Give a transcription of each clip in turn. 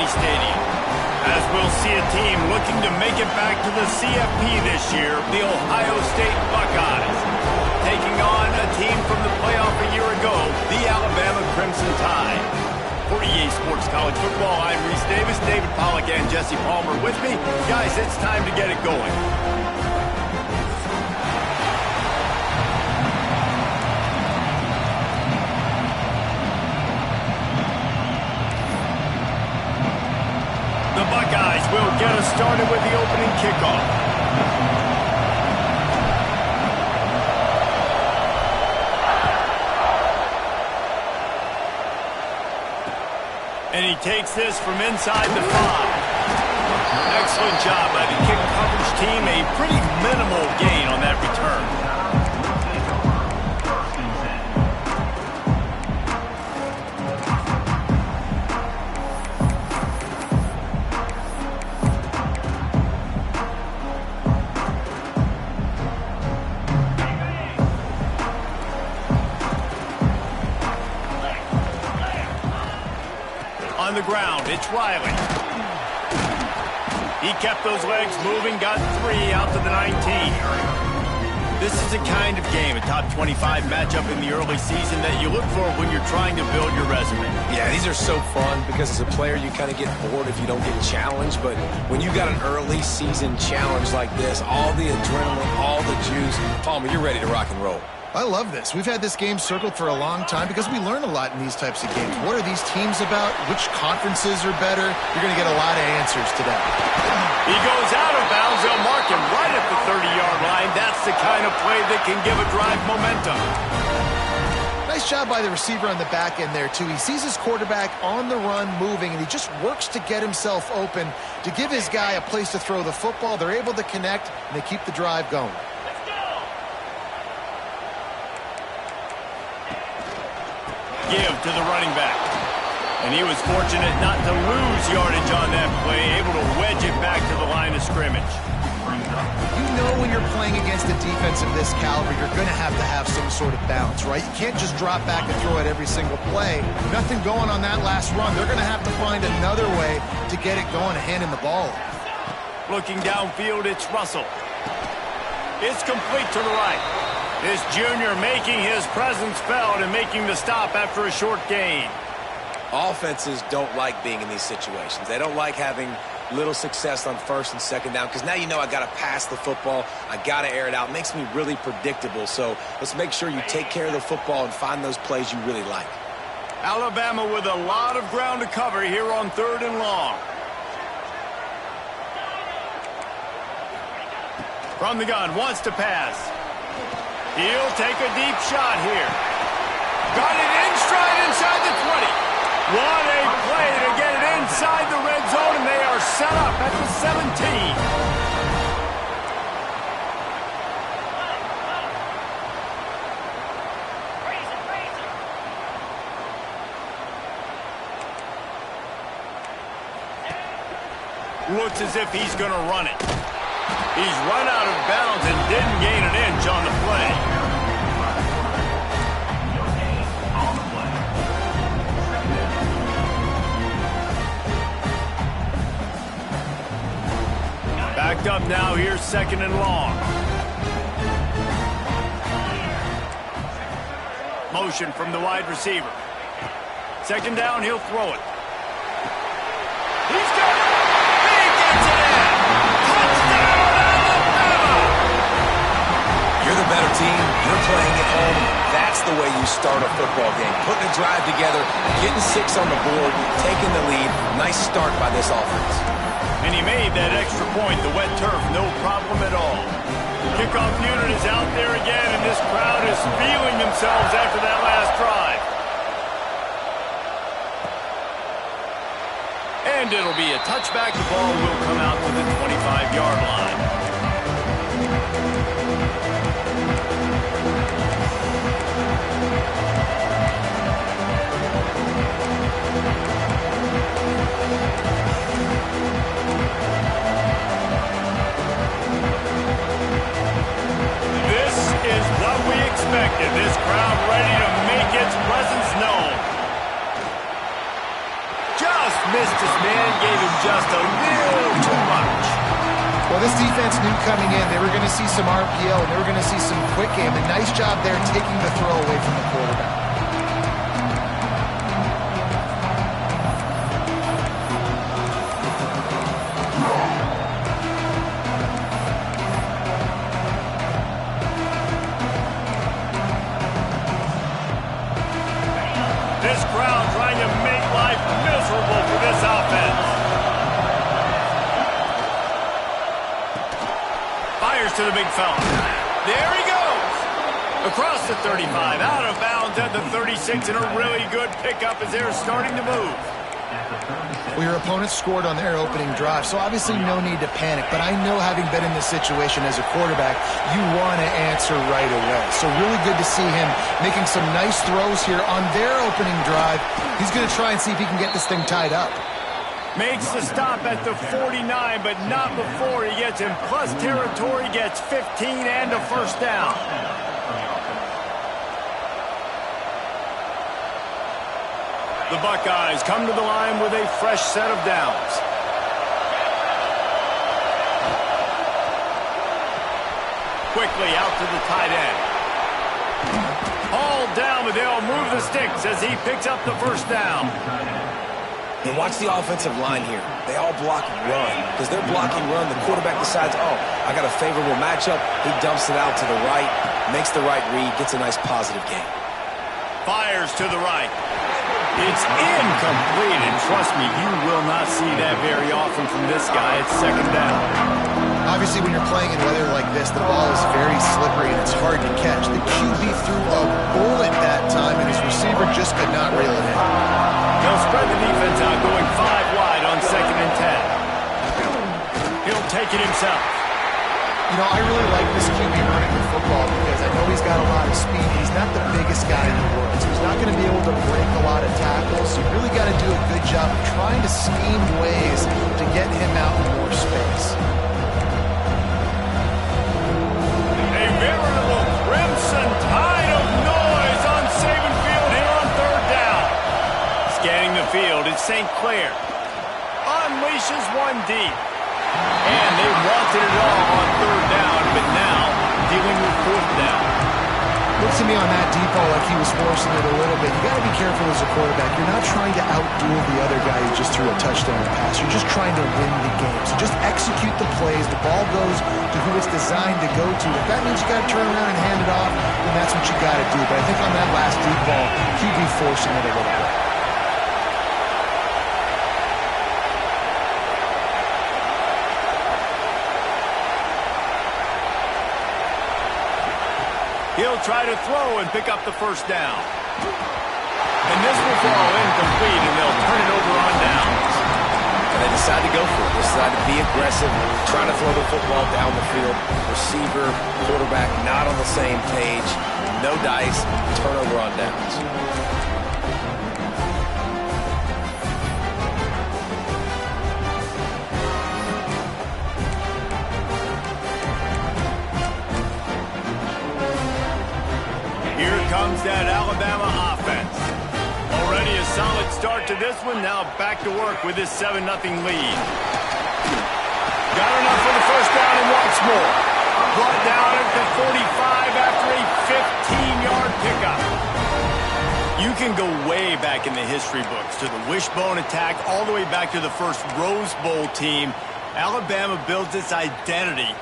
Stadium, as we'll see a team looking to make it back to the CFP this year, the Ohio State Buckeyes, taking on a team from the playoff a year ago, the Alabama Crimson Tide. For EA Sports College Football, I'm Reese Davis, David Pollack, and Jesse Palmer with me. Guys, it's time to get it going. The Buckeyes will get us started with the opening kickoff. And he takes this from inside the 5. Excellent job by the kick coverage team. A pretty minimal gain on that return. On the ground, it's Riley. He kept those legs moving, got 3 out to the 19. This is the kind of game, a top 25 matchup in the early season that you look for when you're trying to build your resume. Yeah, these are so fun because as a player, you kind of get bored if you don't get challenged. But when you got an early season challenge like this, all the adrenaline, all the juice, Palmer, you're ready to rock and roll. I love this. We've had this game circled for a long time because we learn a lot in these types of games. What are these teams about? Which conferences are better? You're going to get a lot of answers today. He goes out of bounds. They'll mark him right at the 30-yard line. That's the kind of play that can give a drive momentum. Nice job by the receiver on the back end there, too. He sees his quarterback on the run moving, and he just works to get himself open to give his guy a place to throw the football. They're able to connect, and they keep the drive going. Give to the running back. And he was fortunate not to lose yardage on that play, able to wedge it back to the line of scrimmage. You know when you're playing against a defense of this caliber, you're going to have some sort of balance, right? You can't just drop back and throw it every single play. Nothing going on that last run. They're going to have to find another way to get it going and hand him the ball. Looking downfield, it's Russell. It's complete to the right. This junior making his presence felt and making the stop after a short gain. Offenses don't like being in these situations. They don't like having little success on first and second down because now you know I got to pass the football. I got to air it out. It makes me really predictable. So let's make sure you take care of the football and find those plays you really like. Alabama with a lot of ground to cover here on 3rd and long. From the gun, wants to pass. He'll take a deep shot here. Got it in stride inside the 20. What a play to get it inside the red zone, and they are set up at the 17. Looks as if he's going to run it. He's run out of bounds and didn't gain an inch on the play. Backed up now, here's 2nd and long. Motion from the wide receiver. 2nd down, he'll throw it. He's got it! He gets it in! Touchdown, Alabama! You're the better team. You're playing at home. That's the way you start a football game. Putting a drive together, getting 6 on the board, taking the lead. Nice start by this offense. And he made that extra point, the wet turf, no problem at all. Kickoff unit is out there again, and this crowd is feeling themselves after that last drive. And it'll be a touchback. The ball will come out to the 25-yard line. Expected. This crowd ready to make its presence known. Just Missed his man, gave him just a little too much. Well, this defense knew coming in they were going to see some RPO and they were going to see some quick game. And nice job there taking the throw away from the quarterback. This crowd trying to make life miserable for this offense. Fires to the big fella. There he goes. Across the 35, out of bounds at the 36, and a really good pickup as they're starting to move. Well, your opponent scored on their opening drive, so obviously no need to panic. But I know, having been in this situation as a quarterback, you want to answer right away. So really good to see him making some nice throws here on their opening drive. He's going to try and see if he can get this thing tied up. Makes the stop at the 49, but not before he gets in plus territory, gets 15 and a first down. The Buckeyes come to the line with a fresh set of downs. Quickly out to the tight end. Hauled down, but they'll move the sticks as he picks up the first down. And watch the offensive line here. They all block run. Because they're blocking run, the quarterback decides, oh, I got a favorable matchup. He dumps it out to the right, makes the right read, gets a nice positive gain. Fires to the right. It's incomplete, and trust me, you will not see that very often from this guy. It's second down. Obviously, when you're playing in weather like this, the ball is very slippery and it's hard to catch. The QB threw a bullet that time, and his receiver just could not reel it in. They'll spread the defense out, going 5 wide on 2nd and 10. He'll take it himself. You know, I really like this QB running the football because I know he's got a lot of speed. He's not the biggest guy in the world, so he's not going to be able to break a lot of tackles. So you really got to do a good job of trying to scheme ways to get him out in more space. A veritable crimson tide of noise on Saban Field here on 3rd down. Scanning the field, it's St. Clair. Unleashes one deep. And they wanted it all on 3rd down, but now dealing with 4th down. Looks to me on that deep ball like he was forcing it a little bit. You got to be careful as a quarterback. You're not trying to outduel the other guy who just threw a touchdown pass. You're just trying to win the game. So just execute the plays. The ball goes to who it's designed to go to. If that means you got to turn around and hand it off, then that's what you got to do. But I think on that last deep ball, QB forcing it a little bit. He'll try to throw and pick up the first down. And this will fall incomplete, and they'll turn it over on downs. And they decide to go for it. They decide to be aggressive, trying to throw the football down the field. Receiver, quarterback not on the same page. No dice, turnover on downs. Comes that Alabama offense. Already a solid start to this one. Now back to work with this 7-0 lead. Got enough for the first down and wants more. Brought down at the 45 after a 15-yard pickup. You can go way back in the history books to the wishbone attack all the way back to the first Rose Bowl team. Alabama builds its identity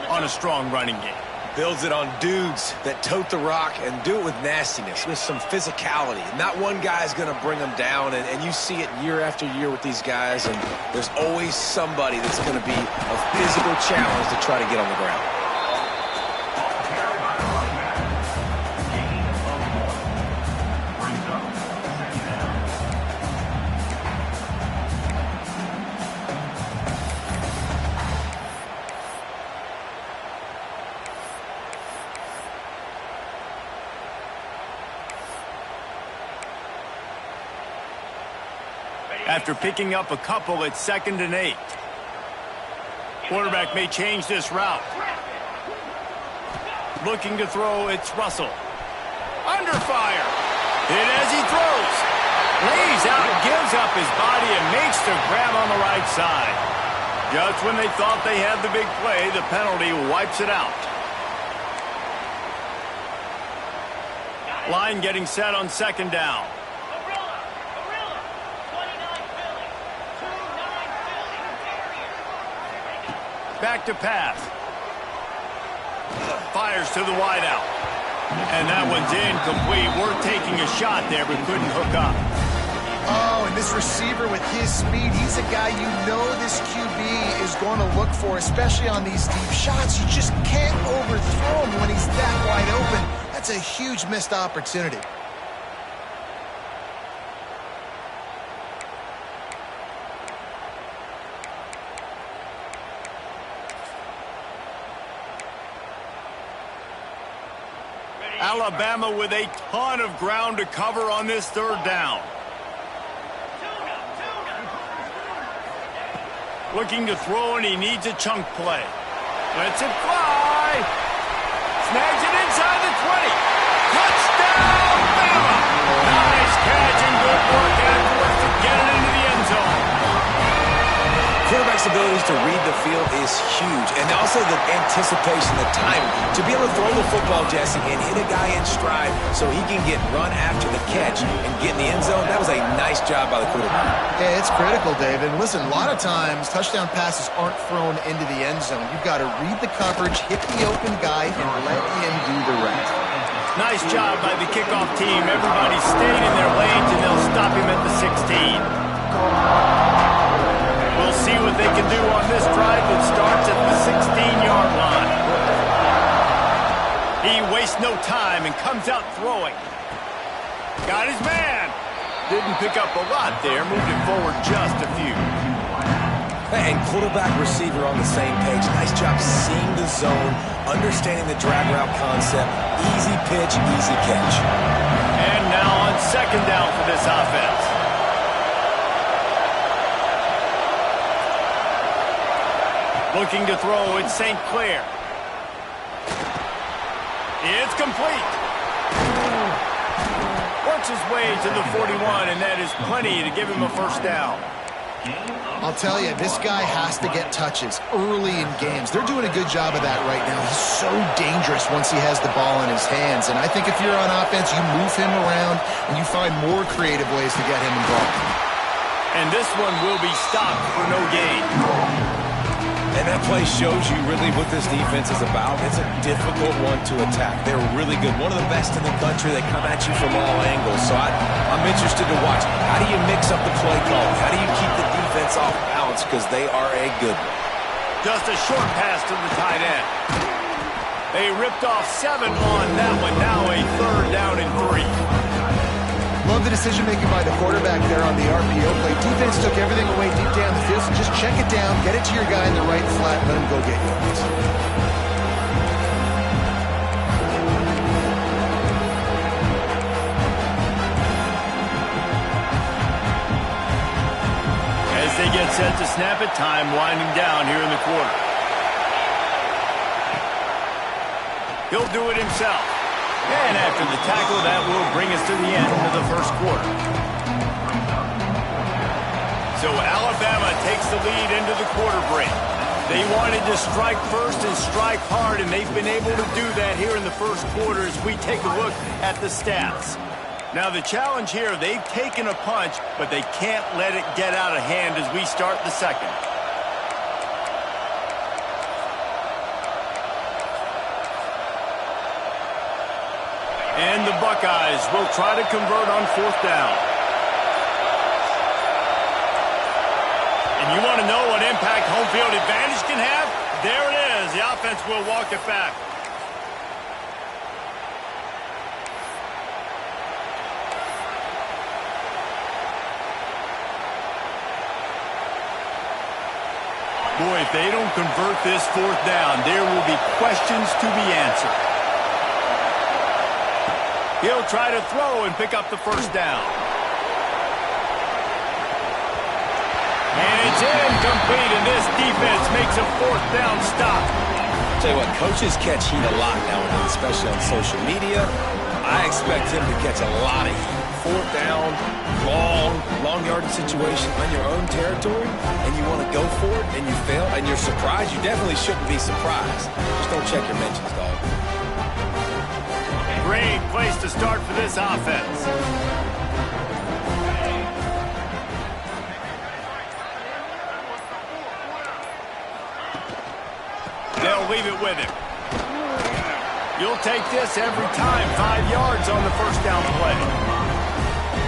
on a strong running game. Builds it on dudes that tote the rock and do it with nastiness, with some physicality. Not one guy's going to bring them down, and you see it year after year with these guys, and there's always somebody that's going to be a physical challenge to try to get on the ground. After picking up a couple at 2nd and 8. Quarterback may change this route. Looking to throw, it's Russell. Under fire. Hit as he throws. Lays out, gives up his body. body and makes the grab on the right side. Just when they thought they had the big play, the penalty wipes it out. Line getting set on second down. Back to pass. Fires to the wideout. And that one's incomplete. We're taking a shot there, but couldn't hook up. Oh, and this receiver with his speed, he's a guy you know this QB is going to look for, especially on these deep shots. You just can't overthrow him when he's that wide open. That's a huge missed opportunity. Alabama with a ton of ground to cover on this third down. Looking to throw, and he needs a chunk play. Lets it fly. Snags it inside the 20. Touchdown, Bama! Nice catch and good work afterwards to get it into the end zone. Quarterback's abilities to read the field is huge, and also the anticipation, the time to be able to throw the football, Jesse, and hit a guy in stride so he can get run after the catch and get in the end zone. That was a nice job by the quarterback. Yeah, it's critical, David. And listen, a lot of times touchdown passes aren't thrown into the end zone. You've got to read the coverage, hit the open guy, and let him do the rest. Nice job by the kickoff team. Everybody stayed in their lanes, and they'll stop him at the 16. We'll see what they can do on this drive that starts at the 16-yard line. He wastes no time and comes out throwing. Got his man. Didn't pick up a lot there. Moved it forward just a few. And quarterback, receiver on the same page. Nice job seeing the zone, understanding the drag route concept. Easy pitch, easy catch. And now on second down for this offense. Looking to throw, it's St. Clair. It's complete. Works his way to the 41, and that is plenty to give him a first down. I'll tell you, this guy has to get touches early in games. They're doing a good job of that right now. He's so dangerous once he has the ball in his hands. And I think if you're on offense, you move him around and you find more creative ways to get him involved. And this one will be stopped for no gain. And that play shows you really what this defense is about. It's a difficult one to attack. They're really good. One of the best in the country. They come at you from all angles. So I'm interested to watch. How do you mix up the play calling? How do you keep the defense off balance? Because they are a good one. Just a short pass to the tight end. They ripped off 7 on that one. Now a third down and 3. Love the decision-making by the quarterback there on the RPO play. Defense took everything away deep down the field, so just check it down, get it to your guy in the right flat, and let him go get yards. As they get set to snap it, time winding down here in the quarter. He'll do it himself. And after the tackle, that will bring us to the end of the first quarter. So Alabama takes the lead into the quarter break. They wanted to strike first and strike hard, and they've been able to do that here in the first quarter as we take a look at the stats. Now the challenge here, they've taken a punch, but they can't let it get out of hand as we start the second. And the Buckeyes will try to convert on fourth down. And you want to know what impact home field advantage can have? There it is. The offense will walk it back. Boy, if they don't convert this fourth down, there will be questions to be answered. He'll try to throw and pick up the first down. And it's incomplete, and this defense makes a fourth down stop. Tell you what, coaches catch heat a lot nowadays, especially on social media. I expect him to catch a lot of heat. Fourth down, long yardage situation on your own territory, and you want to go for it, and you fail, and you're surprised. You definitely shouldn't be surprised. Just don't check your mentions, dog. Great place to start for this offense. They'll leave it with him. You'll take this every time. 5 yards on the first down play.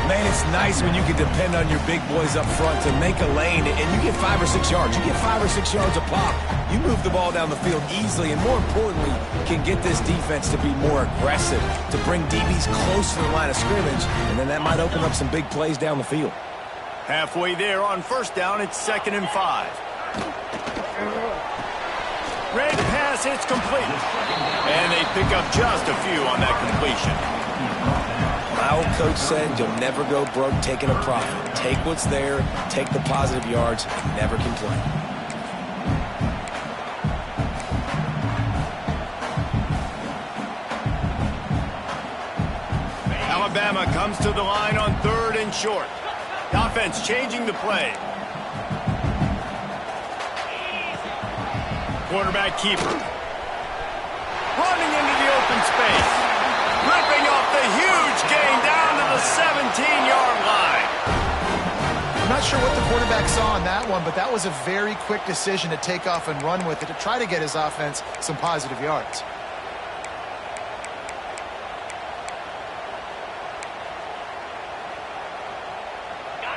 Man, it's nice when you can depend on your big boys up front to make a lane, and you get 5 or 6 yards. You get 5 or 6 yards a pop. You move the ball down the field easily, and more importantly, can get this defense to be more aggressive, to bring DBs close to the line of scrimmage, and then that might open up some big plays down the field. Halfway there on first down, it's 2nd and 5. Red pass hits complete. And they pick up just a few on that completion. My old coach said you'll never go broke taking a profit. Take what's there, take the positive yards, and never complain. Alabama comes to the line on 3rd and short. The offense changing the play. Quarterback keeper. Running into the open space. Ripping off the huge gain down to the 17-yard line. I'm not sure what the quarterback saw on that one, but that was a very quick decision to take off and run with it to try to get his offense some positive yards.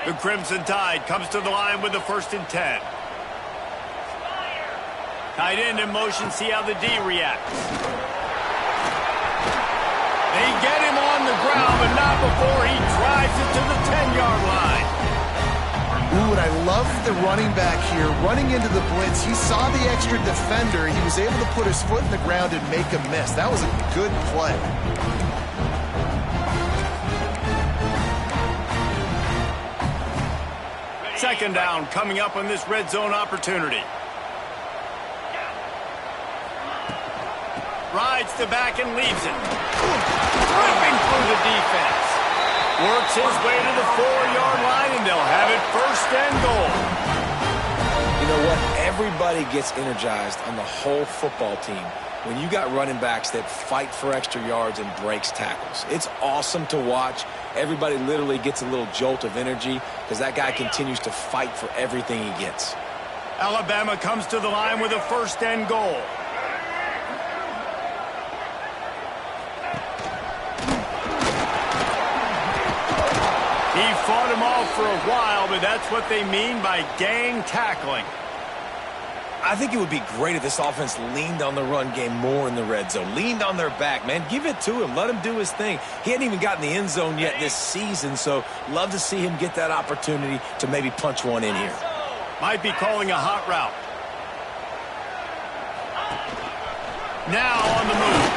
The Crimson Tide comes to the line with the 1st and 10. Tight end in motion, see how the D reacts. They get him on the ground, but not before he drives it to the 10-yard line. Ooh, and I love the running back here. Running into the blitz, he saw the extra defender. He was able to put his foot in the ground and make a miss. That was a good play. Second down coming up on this red zone opportunity. Rides the back and leaves it. Ripping through the defense. Works his way to the 4-yard line, and they'll have it 1st and goal. You know what? Everybody gets energized on the whole football team when you got running backs that fight for extra yards and breaks tackles. It's awesome to watch. Everybody literally gets a little jolt of energy because that guy continues to fight for everything he gets. Alabama comes to the line with a 1st and goal. He fought him off for a while, but that's what they mean by gang tackling. I think it would be great if this offense leaned on the run game more in the red zone. Leaned on their back, man. Give it to him. Let him do his thing. He hadn't even gotten the end zone yet this season, so love to see him get that opportunity to maybe punch one in here. Might be calling a hot route. Now on the move.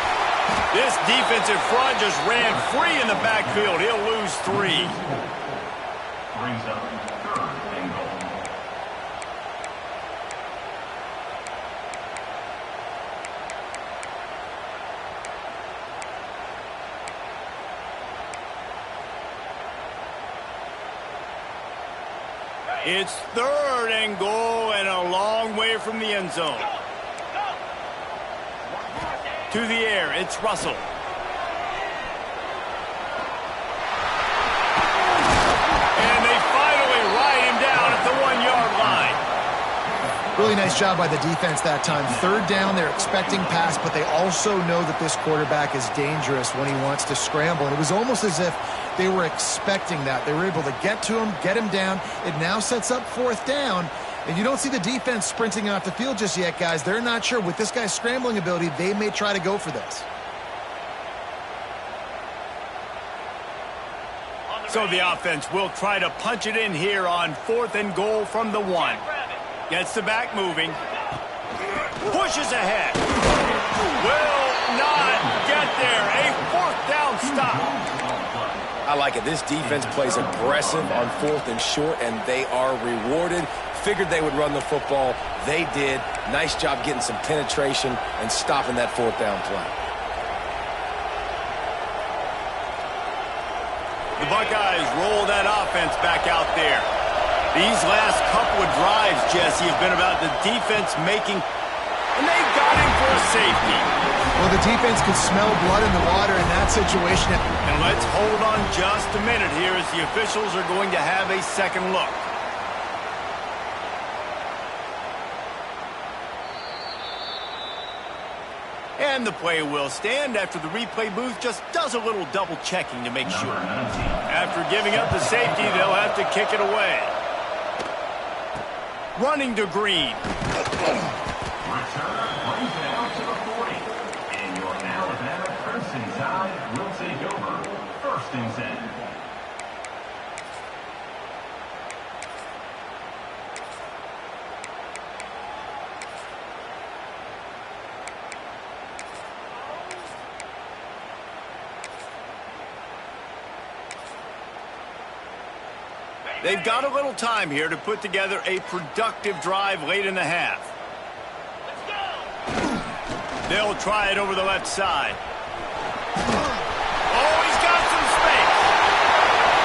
This defensive front just ran free in the backfield. He'll lose 3. Brings up 3rd and goal. It's 3rd and goal and a long way from the end zone. To the air, it's Russell. And they finally ride him down at the 1-yard line. Really nice job by the defense that time. 3rd down, they're expecting pass, but they also know that this quarterback is dangerous when he wants to scramble. And it was almost as if they were expecting that. They were able to get to him, get him down. It now sets up 4th down. And you don't see the defense sprinting off the field just yet, guys. They're not sure. With this guy's scrambling ability, they may try to go for this. So the offense will try to punch it in here on 4th and goal from the 1. Gets the back moving. Pushes ahead. Will not get there. A 4th down stop. I like it. This defense plays aggressive on 4th and short, and they are rewarded. Figured they would run the football. They did. Nice job getting some penetration and stopping that 4th down play. The Buckeyes roll that offense back out there. These last couple of drives, Jesse, have been about the defense making, and they got him for a safety. Well, the defense could smell blood in the water in that situation. And let's hold on just a minute here as the officials are going to have a second look. And the play will stand after the replay booth just does a little double checking to make sure. After giving up the safety, they'll have to kick it away. Running to Green. Return brings it out to the 40. And your Alabama Crimson Tide will take over. First and 10. They've got a little time here to put together a productive drive late in the half. They'll try it over the left side. Oh, he's got some space.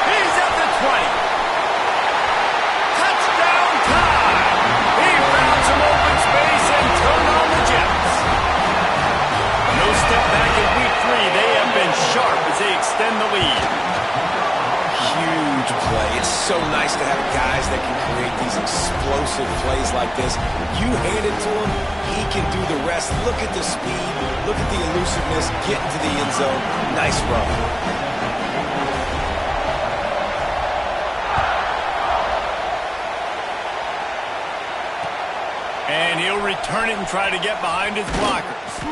He's at the 20. Touchdown time. He found some open space and turned on the Jets. No step back in week 3. They have been sharp as they extend the lead. Huge play. It's so nice to have guys that can create these explosive plays like this. You hand it to him, he can do the rest. Look at the speed, look at the elusiveness, get into the end zone. Nice run. And he'll return it and try to get behind his blockers.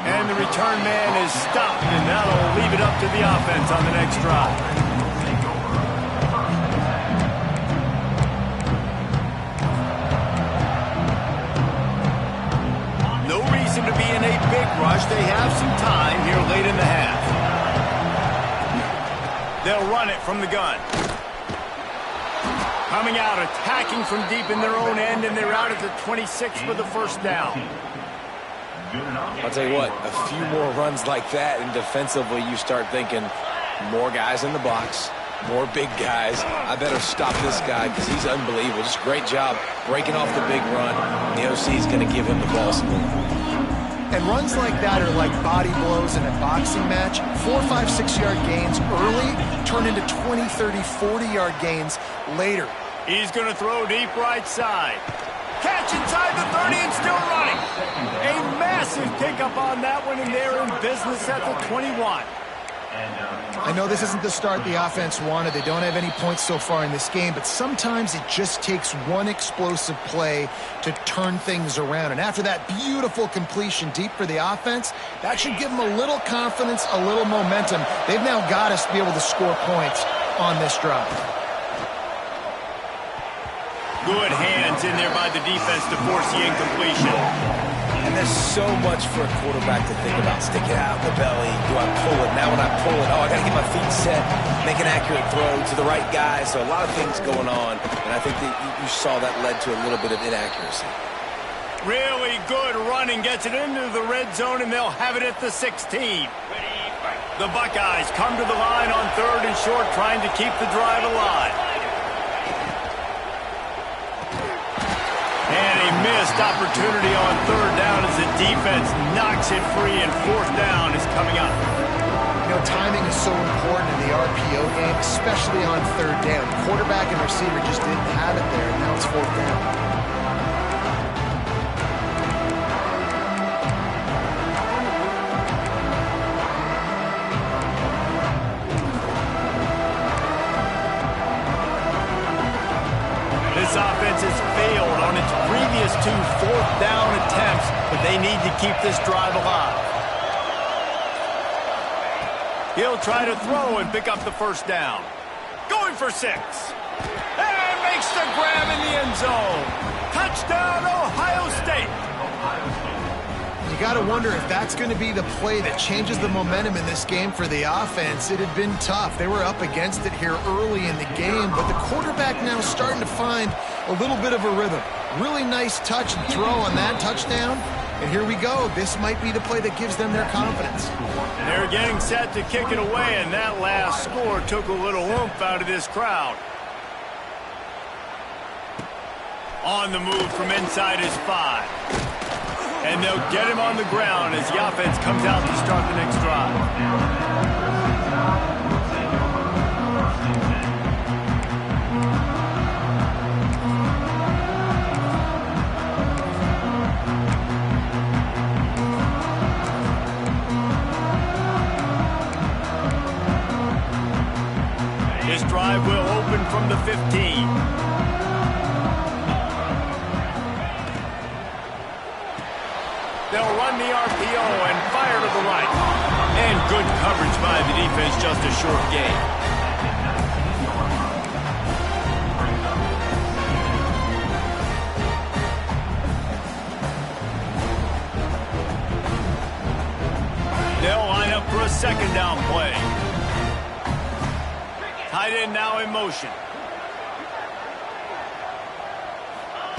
And the return man is stopped, and that'll leave it up to the offense on the next drive. To be in a big rush. They have some time here late in the half. They'll run it from the gun. Coming out, attacking from deep in their own end, and they're out at the 26 for the first down. I'll tell you what, a few more runs like that, and defensively you start thinking more guys in the box, more big guys. I better stop this guy because he's unbelievable. Just great job breaking off the big run. The OC is going to give him the ball some more. And runs like that are like body blows in a boxing match. 4, 5, 6-yard gains early turn into 20, 30, 40-yard gains later. He's going to throw deep right side. Catch inside the 30 and still running. A massive pickup on that one, and they're in business at the 21. I know this isn't the start the offense wanted. They don't have any points so far in this game, but sometimes it just takes one explosive play to turn things around. And after that beautiful completion deep for the offense, that should give them a little confidence, a little momentum. They've now got us to be able to score points on this drive. Good hands in there by the defense to force the incompletion. And there's so much for a quarterback to think about. Stick it out in the belly. Do I pull it? Now when I pull it, I got to get my feet set, make an accurate throw to the right guy. So a lot of things going on. And I think that you saw that led to a little bit of inaccuracy. Really good running. Gets it into the red zone, and they'll have it at the 16. The Buckeyes come to the line on 3rd and short, trying to keep the drive alive. And a missed opportunity on 3rd down as the defense knocks it free, and 4th down is coming up. You know, timing is so important in the RPO game, especially on 3rd down. Quarterback and receiver just didn't have it there, and now it's 4th down. This offense has failed on its previous 2 4th down attempts, but they need to keep this drive alive. He'll try to throw and pick up the 1st down. Going for 6. And makes the grab in the end zone. Touchdown, Ohio State. You got to wonder if that's going to be the play that changes the momentum in this game for the offense. It had been tough. They were up against it here early in the game, but the quarterback now starting to find a little bit of a rhythm. Really nice touch and throw on that touchdown. And here we go. This might be the play that gives them their confidence. They're getting set to kick it away, and that last score took a little oomph out of this crowd. On the move from inside his 5. And they'll get him on the ground as the offense comes out to start the next drive. This drive will open from the 15. They'll run the RPO and fire to the right. And good coverage by the defense, just a short gain. They'll line up for a second down play. Tight end now in motion.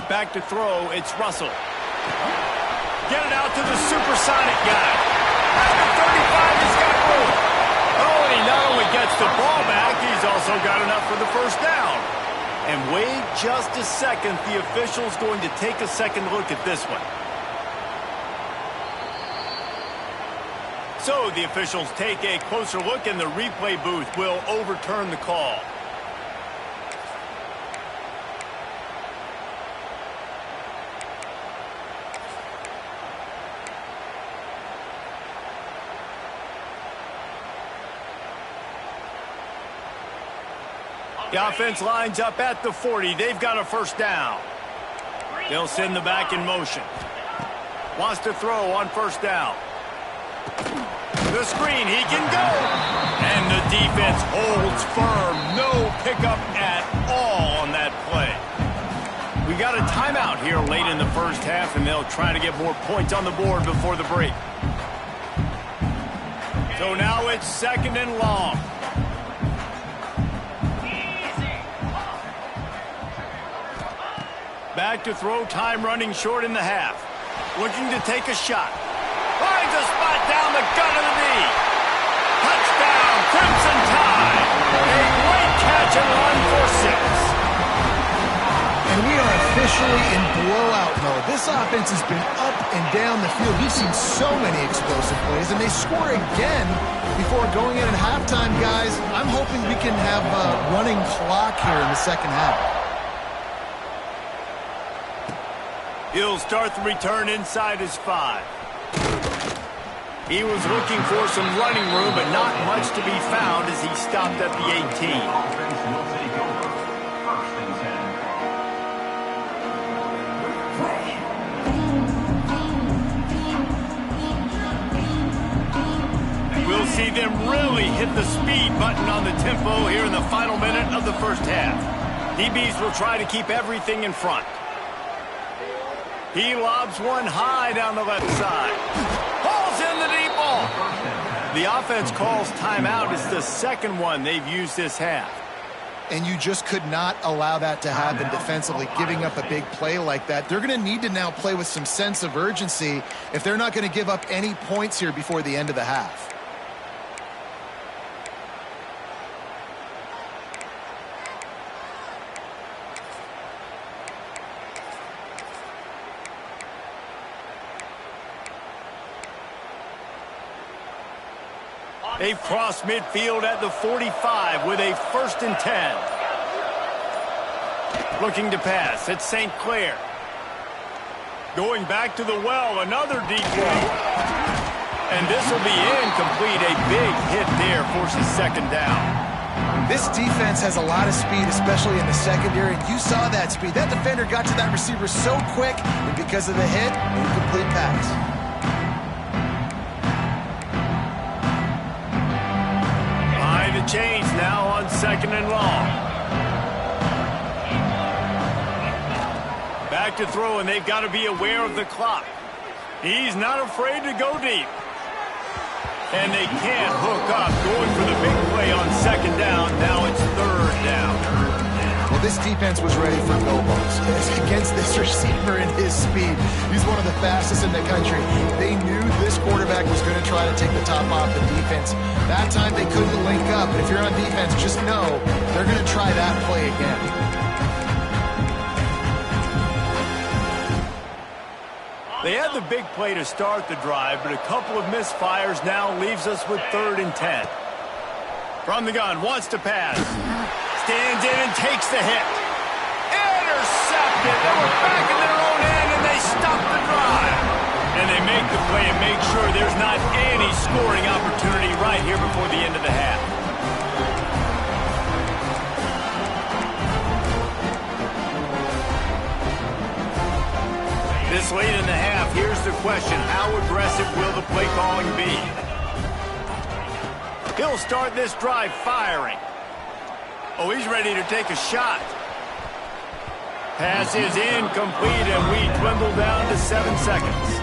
Back to throw, it's Russell. Get it out to the supersonic guy. At the 35, he's got room. Oh, and he not only gets the ball back, he's also got enough for the first down. And wait just a second. The official's going to take a second look at this one. So the officials take a closer look, and the replay booth will overturn the call. The offense lines up at the 40. They've got a first down. They'll send the back in motion. Wants to throw on first down. The screen, he can go. And the defense holds firm. No pickup at all on that play. We got a timeout here late in the first half, and they'll try to get more points on the board before the break. So now it's second and long. Back to throw, time running short in the half. Looking to take a shot. Finds a spot down the gut of the knee. Touchdown, Crimson Tide. A great catch and run for 6. And we are officially in blowout mode. This offense has been up and down the field. We've seen so many explosive plays, and they score again before going in at halftime, guys. I'm hoping we can have a running clock here in the second half. He'll start the return inside his 5. He was looking for some running room, but not much to be found as he stopped at the 18. Offense will take over. First and 10. We'll see them really hit the speed button on the tempo here in the final minute of the first half. DBs will try to keep everything in front. He lobs one high down the left side. Hauls in the deep ball. The offense calls timeout. It's the second one they've used this half. And you just could not allow that to happen defensively, giving up a big play like that. They're going to need to now play with some sense of urgency if they're not going to give up any points here before the end of the half. They've crossed midfield at the 45 with a first and 10. Looking to pass. It's St. Clair. Going back to the well, another deep throw. And this will be incomplete. A big hit there forces second down. This defense has a lot of speed, especially in the secondary, and you saw that speed. That defender got to that receiver so quick, and because of the hit, incomplete pass. Change now on second and long. Back to throw, and they've got to be aware of the clock. He's not afraid to go deep. And they can't hook up. Going for the big play on second down. Now it's third down. Well, this defense was ready for go balls. Against this receiver and his speed, he's one of the fastest in the country. They knew this quarterback was going to try to take the top off the defense. That time they couldn't link up, but if you're on defense, just know they're going to try that play again. They had the big play to start the drive, but a couple of misfires now leaves us with 3rd and 10. From the gun, wants to pass. Stands in and takes the hit. Intercepted. They were back in their own end, and they stop the drive. And they make the play and make sure there's not any scoring opportunity right here before the end of the half. This late in the half, here's the question. How aggressive will the play calling be? He'll start this drive firing. Oh, he's ready to take a shot. Pass is incomplete, and we dwindle down to 7 seconds.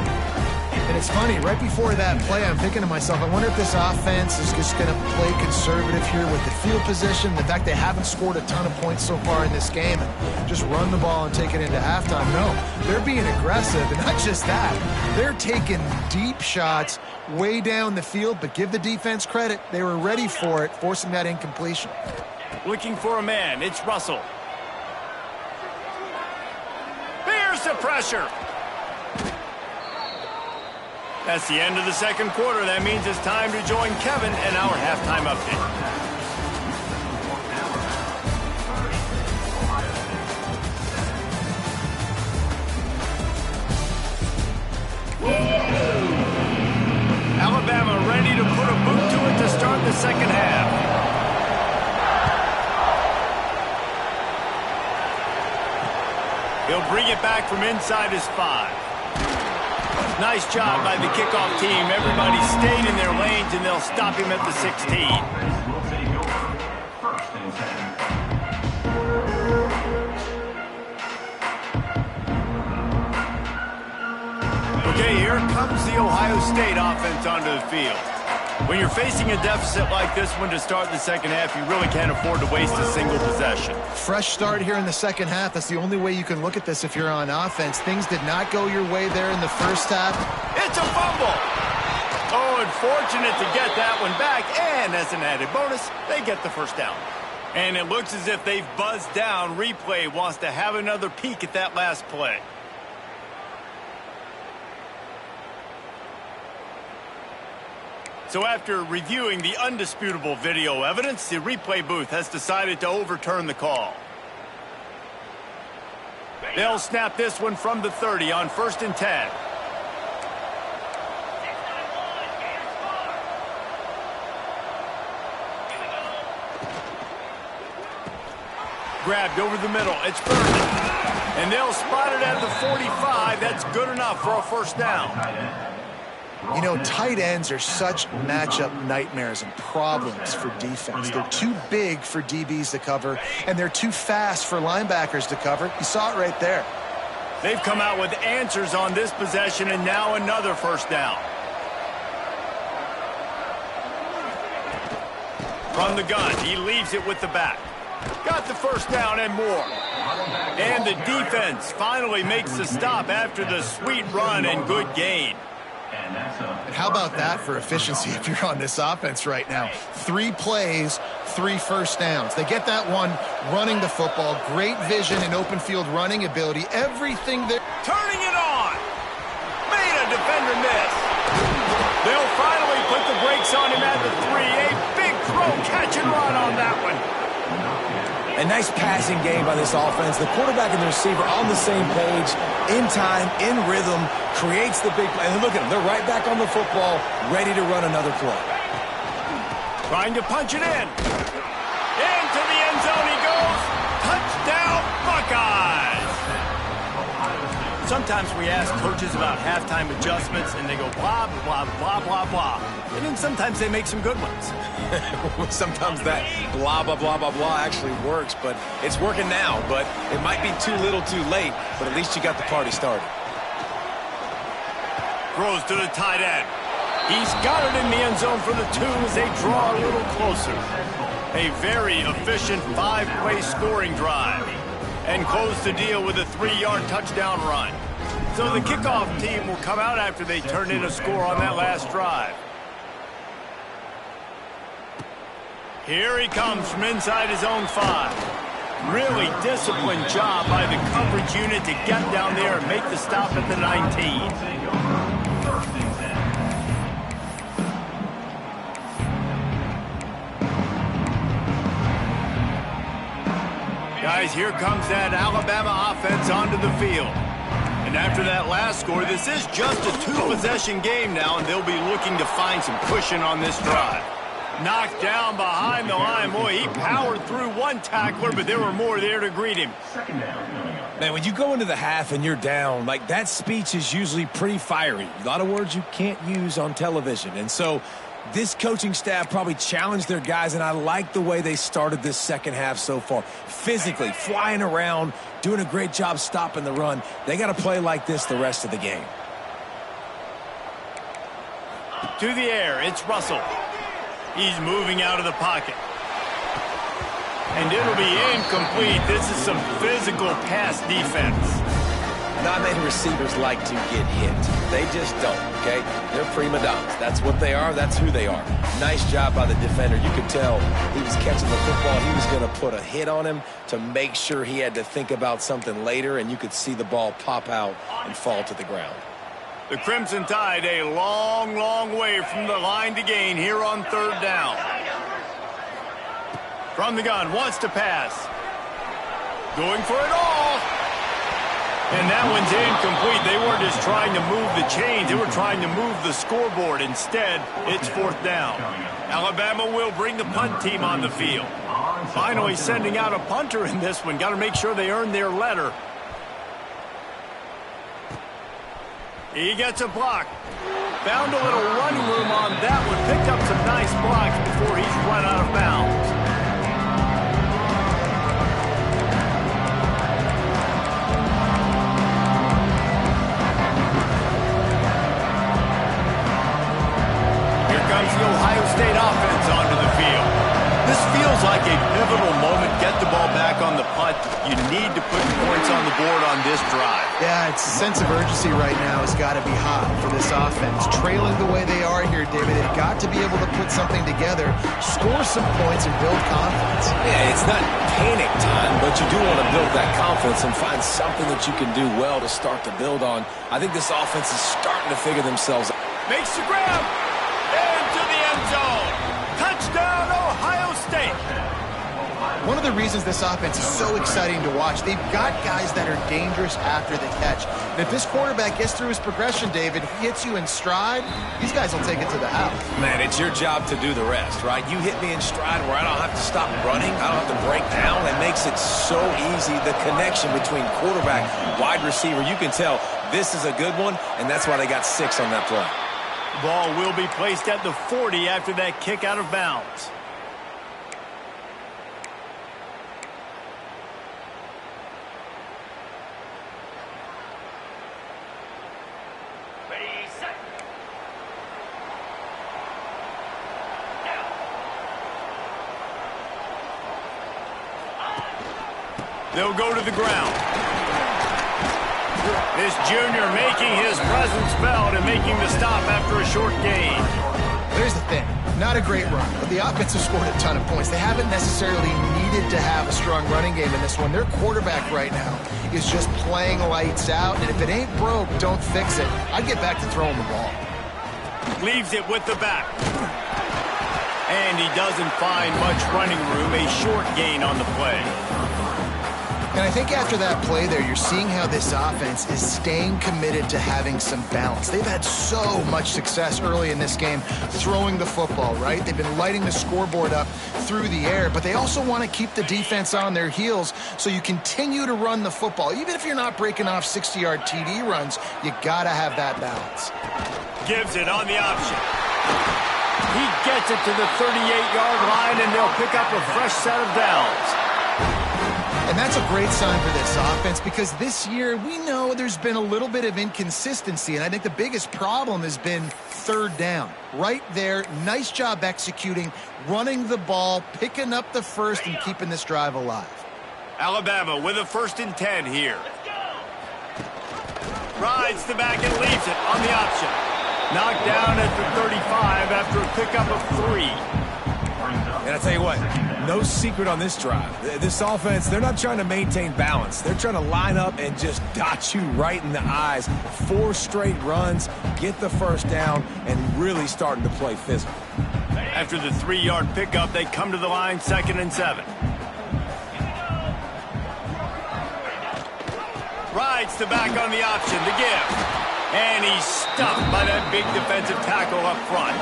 And it's funny, right before that play, I'm thinking to myself, I wonder if this offense is just going to play conservative here with the field position, the fact they haven't scored a ton of points so far in this game, and just run the ball and take it into halftime. No, they're being aggressive, and not just that. They're taking deep shots way down the field, but give the defense credit. They were ready for it, forcing that incompletion. Looking for a man. It's Russell. Here's the pressure. That's the end of the second quarter. That means it's time to join Kevin in our halftime update. Alabama ready to put a boot to it to start the second half. He'll bring it back from inside his 5. Nice job by the kickoff team. Everybody stayed in their lanes, and they'll stop him at the 16. Will take over. 1st and 10. Okay, here comes the Ohio State offense onto the field. When you're facing a deficit like this one to start the second half, you really can't afford to waste a single possession. Fresh start here in the second half. That's the only way you can look at this if you're on offense. Things did not go your way there in the first half. It's a fumble. Oh, unfortunate to get that one back. And as an added bonus, they get the first down. And it looks as if they've buzzed down. Replay wants to have another peek at that last play. So after reviewing the undisputable video evidence, the replay booth has decided to overturn the call. They'll snap this one from the 30 on 1st and 10. Grabbed over the middle. It's Vernon. And they'll spot it at the 45. That's good enough for a first down. You know, tight ends are such matchup nightmares and problems for defense. They're too big for DBs to cover, and they're too fast for linebackers to cover. You saw it right there. They've come out with answers on this possession, and now another first down. From the gun, he leaves it with the back. Got the first down and more. And the defense finally makes the stop after the sweet run and good gain. And how about that for efficiency if you're on this offense right now? 3 plays, 3 first downs. They get that one running the football, great vision and open field running ability, everything there. Turning it on. Made a defender miss. They'll finally put the brakes on him at the 3. A big throw, catch and run on that one. A nice passing game by this offense. The quarterback and the receiver on the same page, in time, in rhythm, creates the big play. And look at them. They're right back on the football, ready to run another play. Trying to punch it in. Into the end zone he goes. Touchdown, Buckeyes. Sometimes we ask coaches about halftime adjustments, and they go blah, blah, blah, blah, blah. And then sometimes they make some good ones. Sometimes that blah, blah, blah, blah, blah actually works, but it's working now. But it might be too little too late, but at least you got the party started. Throws to the tight end. He's got it in the end zone for the 2 as they draw a little closer. A very efficient 5-play scoring drive. and close the deal with a 3-yard touchdown run. So the kickoff team will come out after they turn in a score on that last drive. Here he comes from inside his own 5. Really disciplined job by the coverage unit to get down there and make the stop at the 19. Guys, here comes that Alabama offense onto the field. And after that last score, this is just a 2-possession game now, and they'll be looking to find some cushion on this drive. Knocked down behind the line. Boy, he powered through one tackler, but there were more there to greet him. Man, when you go into the half and you're down, like, that speech is usually pretty fiery. A lot of words you can't use on television. And so this coaching staff probably challenged their guys, and I like the way they started this second half so far. Physically, flying around, doing a great job stopping the run. They got to play like this the rest of the game. To the air, it's Russell. He's moving out of the pocket. And it'll be incomplete. This is some physical pass defense. Not many receivers like to get hit. They just don't, okay? They're prima donnas. That's what they are. That's who they are. Nice job by the defender. You could tell he was catching the football. He was going to put a hit on him to make sure he had to think about something later, and you could see the ball pop out and fall to the ground. The Crimson Tide a long, long way from the line to gain here on 3rd down. From the gun, wants to pass. Going for it all. And that one's incomplete. They weren't just trying to move the chains. They were trying to move the scoreboard. Instead, it's 4th down. Alabama will bring the punt team on the field. Finally sending out a punter in this one. Got to make sure they earn their letter. He gets a block. Found a little running room on that one. Picked up some nice blocks before he's run out of bounds. Here comes the Ohio State offense onto the field. This feels like a pivotal moment. Get the ball back on the punt. You need to put points on the board on this drive. Yeah, it's a sense of urgency right now has got to be hot for this offense. Trailing the way they are here, David, they've got to be able to put something together, score some points, and build confidence. Yeah, it's not panic time, but you do want to build that confidence and find something that you can do well to start to build on. I think this offense is starting to figure themselves out. Makes the grab. Into the end zone. Touchdown, Ohio State. One of the reasons this offense is so exciting to watch, they've got guys that are dangerous after the catch. And if this quarterback gets through his progression, David, he hits you in stride, these guys will take it to the house. Man, it's your job to do the rest, right? You hit me in stride where I don't have to stop running. I don't have to break down. It makes it so easy. The connection between quarterback, wide receiver, you can tell this is a good one, and that's why they got 6 on that play. The ball will be placed at the 40 after that kick out of bounds. They'll go to the ground. This junior making his presence felt and making the stop after a short gain. Here's the thing. Not a great run, but the offense has scored a ton of points. They haven't necessarily needed to have a strong running game in this one. Their quarterback right now is just playing lights out, and if it ain't broke, don't fix it. I'd get back to throwing the ball. Leaves it with the back. And he doesn't find much running room. A short gain on the play. And I think after that play there, you're seeing how this offense is staying committed to having some balance. They've had so much success early in this game throwing the football, right? They've been lighting the scoreboard up through the air, but they also want to keep the defense on their heels, so you continue to run the football. Even if you're not breaking off 60-yard TD runs, you got to have that balance. Gives it on the option. He gets it to the 38-yard line, and they'll pick up a fresh set of downs. And that's a great sign for this offense, because this year we know there's been a little bit of inconsistency, and I think the biggest problem has been 3rd down. Right there, nice job executing, running the ball, picking up the first, and keeping this drive alive. Alabama with a 1st and 10 here. Rides the back and leaves it on the option. Knocked down at the 35 after a pickup of 3. And I tell you what, no secret on this drive. This offense, they're not trying to maintain balance. They're trying to line up and just dot you right in the eyes. 4 straight runs, get the 1st down, and really starting to play physical. After the 3-yard pickup, they come to the line 2nd and 7. Rides the back on the option, the give. And he's stuffed by that big defensive tackle up front.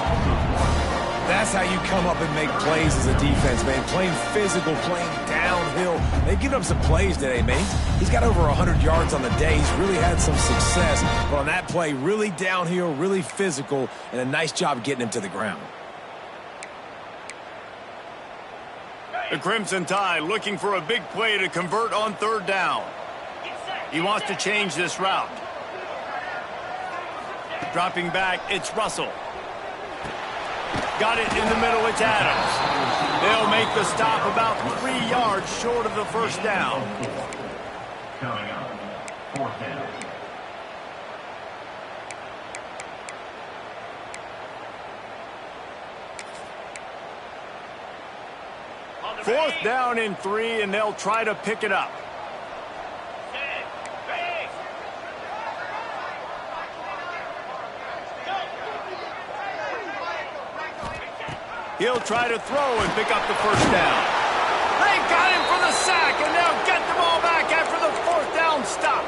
That's how you come up and make plays as a defense, man. Playing physical, playing downhill. They've given up some plays today, man. He's got over 100 yards on the day. He's really had some success. But on that play, really downhill, really physical, and a nice job getting him to the ground. The Crimson Tide looking for a big play to convert on 3rd down. He wants to change this route. Dropping back, it's Russell. Got it in the middle, it's Adams. They'll make the stop about 3 yards short of the 1st down. Coming up, 4th down. 4th down and 3, and they'll try to pick it up. He'll try to throw and pick up the 1st down. They got him for the sack, and they'll get the ball back after the 4th down stop.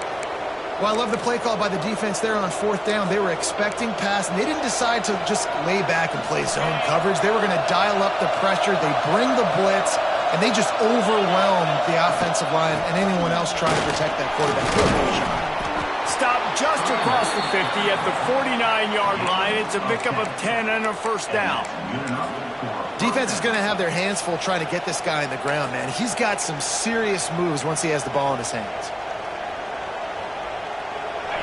Well, I love the play call by the defense there on 4th down. They were expecting pass, and they didn't decide to just lay back and play zone coverage. They were going to dial up the pressure. They bring the blitz, and they just overwhelm the offensive line and anyone else trying to protect that quarterback. Stop just across the 50 at the 49-yard line. It's a pickup of 10 and a 1st down. Defense is going to have their hands full trying to get this guy in the ground, man. He's got some serious moves once he has the ball in his hands.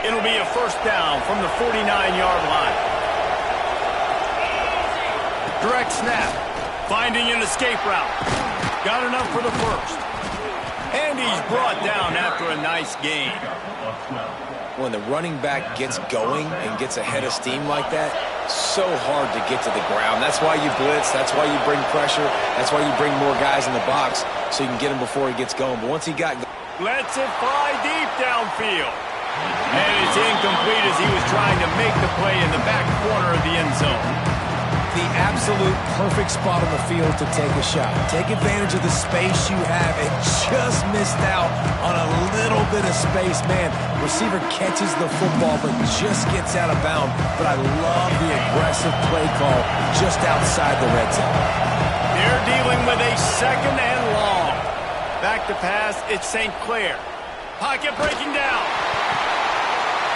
It'll be a 1st down from the 49-yard line. Direct snap. Finding an escape route. Got enough for the 1st. And he's brought down after a nice gain. When the running back gets going and gets ahead of steam like that, so hard to get to the ground. That's why you blitz. That's why you bring pressure. That's why you bring more guys in the box so you can get him before he gets going. But once he got... Lets it fly deep downfield. And it's incomplete as he was trying to make the play in the back corner of the end zone. The absolute perfect spot on the field to take a shot. Take advantage of the space you have and just missed out on a little bit of space. Man, receiver catches the football but just gets out of bounds. But I love the aggressive play call just outside the red zone. They're dealing with a 2nd and long. Back to pass, it's St. Clair. Pocket breaking down.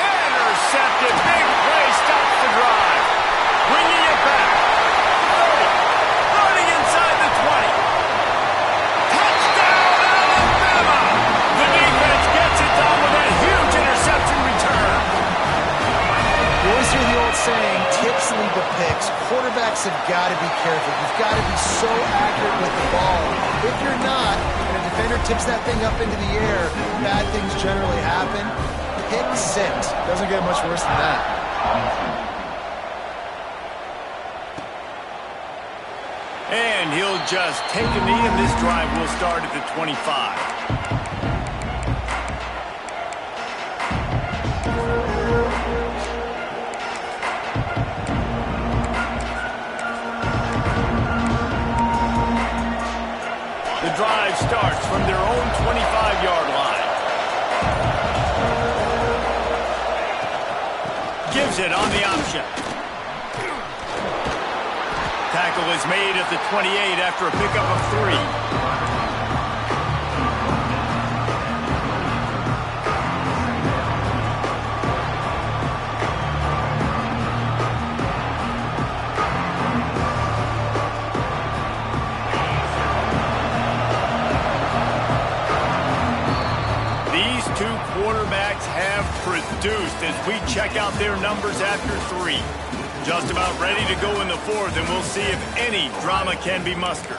Intercepted. Big play stops the drive. Bringing it back. 30. Running inside the 20. Touchdown, Alabama! The defense gets it done with a huge interception return. You always hear the old saying, tips lead to picks. Quarterbacks have got to be careful. You've got to be so accurate with the ball. If you're not, and a defender tips that thing up into the air, bad things generally happen. Pick 6. Doesn't get much worse than that. And he'll just take a knee, and this drive will start at the 25. The drive starts from their own 25-yard line. Gives it on the option. Tackle is made at the 28 after a pickup of 3. Quarterbacks have produced as we check out their numbers after 3. Just about ready to go in the 4th, and we'll see if any drama can be mustered.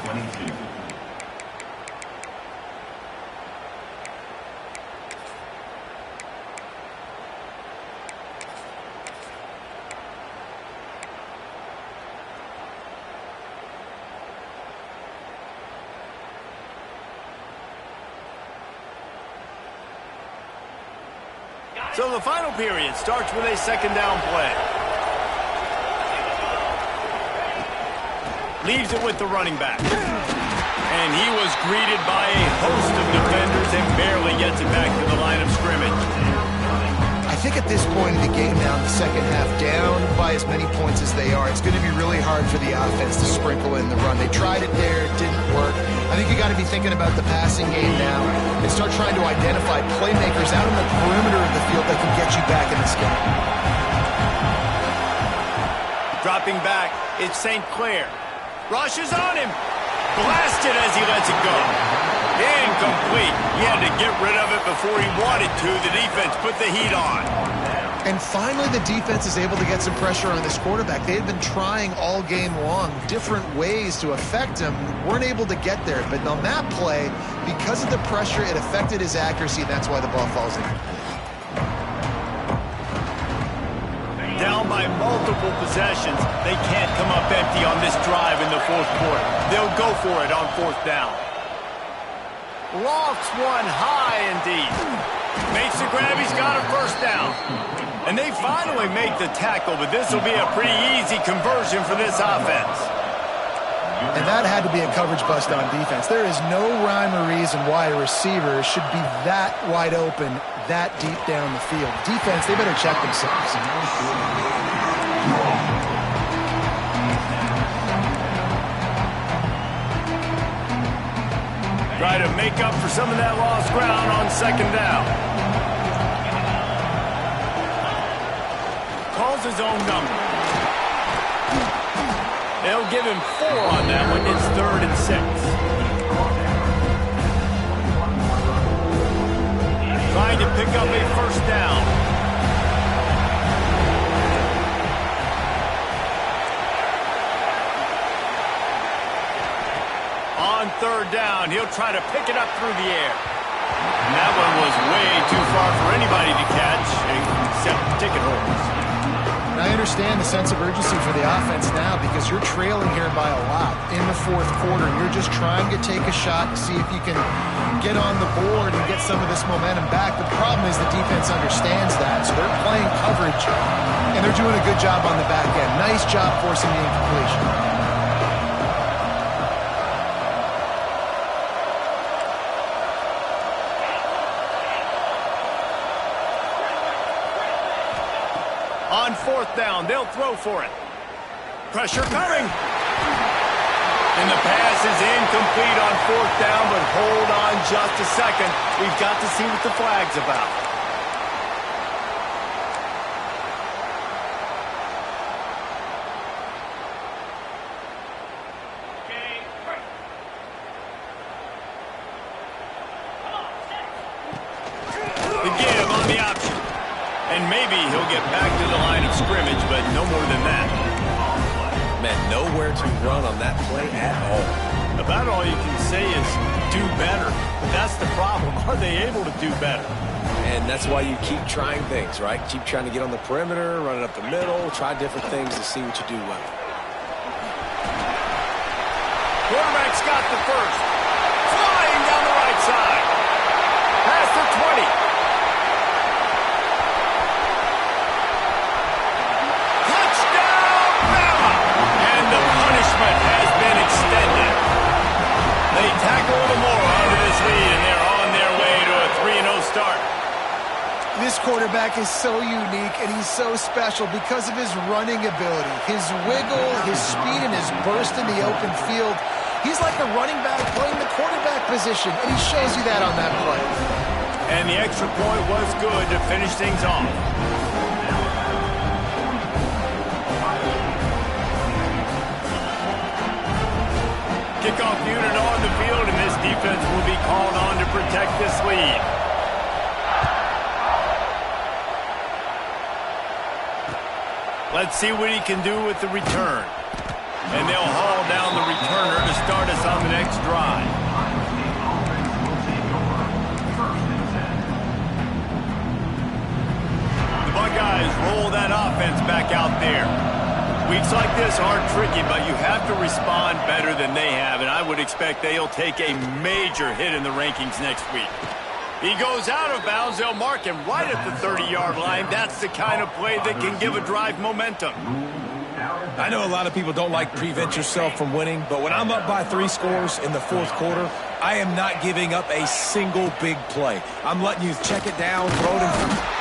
So the final period starts with a second down play. Leaves it with the running back. And he was greeted by a host of defenders and barely gets it back to the line of scrimmage. I think at this point in the game now, in the second half, down by as many points as they are, it's going to be really hard for the offense to sprinkle in the run. They tried it there, it didn't work. I think you got to be thinking about the passing game now and start trying to identify playmakers out on the perimeter of the field that can get you back in this game. Dropping back, it's St. Clair. Rushes on him. Blasted as he lets it go. Incomplete. He had to get rid of it before he wanted to. The defense put the heat on. And finally, the defense is able to get some pressure on this quarterback. They had been trying all game long different ways to affect him. Weren't able to get there. But on that play, because of the pressure, it affected his accuracy, and that's why the ball falls in. Down by multiple possessions, they can't come up empty on this drive in the fourth quarter. They'll go for it on fourth down. Lofts one high and deep. Makes the grab, he's got a first down. And they finally make the tackle, but this will be a pretty easy conversion for this offense. And that had to be a coverage bust on defense. There is no rhyme or reason why a receiver should be that wide open, that deep down the field. Defense, they better check themselves. Try to make up for some of that lost ground on second down. Calls his own number. They'll give him 4 on that one. It's 3rd and 6. Trying to pick up a first down. On 3rd down, he'll try to pick it up through the air. And that one was way too far for anybody to catch, except ticket holders. And I understand the sense of urgency for the offense now because you're trailing here by a lot in the fourth quarter. You're just trying to take a shot to see if you can get on the board and get some of this momentum back. The problem is the defense understands that, so they're playing coverage, and they're doing a good job on the back end. Nice job forcing the incompletion. On 4th down, they'll throw for it. Pressure coming. And the pass is incomplete on 4th down, but hold on just a second. We've got to see what the flag's about. The give on the option. And maybe he'll get back to the line of scrimmage, but no more than that. Man, nowhere to run on that play at all. About all you can say is do better. But that's the problem. Are they able to do better? And that's why you keep trying things, right? Keep trying to get on the perimeter, run it up the middle, try different things to see what you do well. Quarterback's got the first. Flying down the right side. Past the 20. Has been extended. They tackle a little more onto this lead, and they're on their way to a 3-0 start. This quarterback is so unique, and he's so special because of his running ability, his wiggle, his speed, and his burst in the open field. He's like a running back playing the quarterback position, and he shows you that on that play. And the extra point was good to finish things off. Kickoff unit on the field, and this defense will be called on to protect this lead. Let's see what he can do with the return. And they'll haul down the returner to start us on the next drive. The Buckeyes roll that offense back out there. Weeks like this aren't tricky, but you have to respond better than they have, and I would expect they'll take a major hit in the rankings next week. He goes out of bounds. They'll mark him right at the 30-yard line. That's the kind of play that can give a drive momentum. I know a lot of people don't like prevent yourself from winning, but when I'm up by 3 scores in the fourth quarter, I am not giving up a single big play. I'm letting you check it down, throw it in.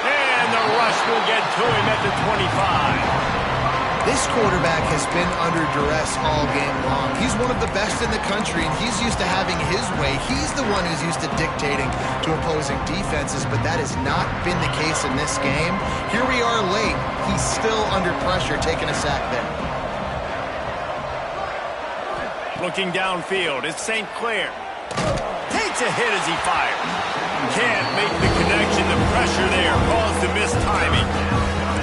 And the rush will get to him at the 25. This quarterback has been under duress all game long. He's one of the best in the country, and he's used to having his way. He's the one who's used to dictating to opposing defenses, but that has not been the case in this game. Here we are late. He's still under pressure, taking a sack there. Looking downfield, it's St. Clair. Takes a hit as he fires. Can't make the connection. The pressure there caused the missed timing.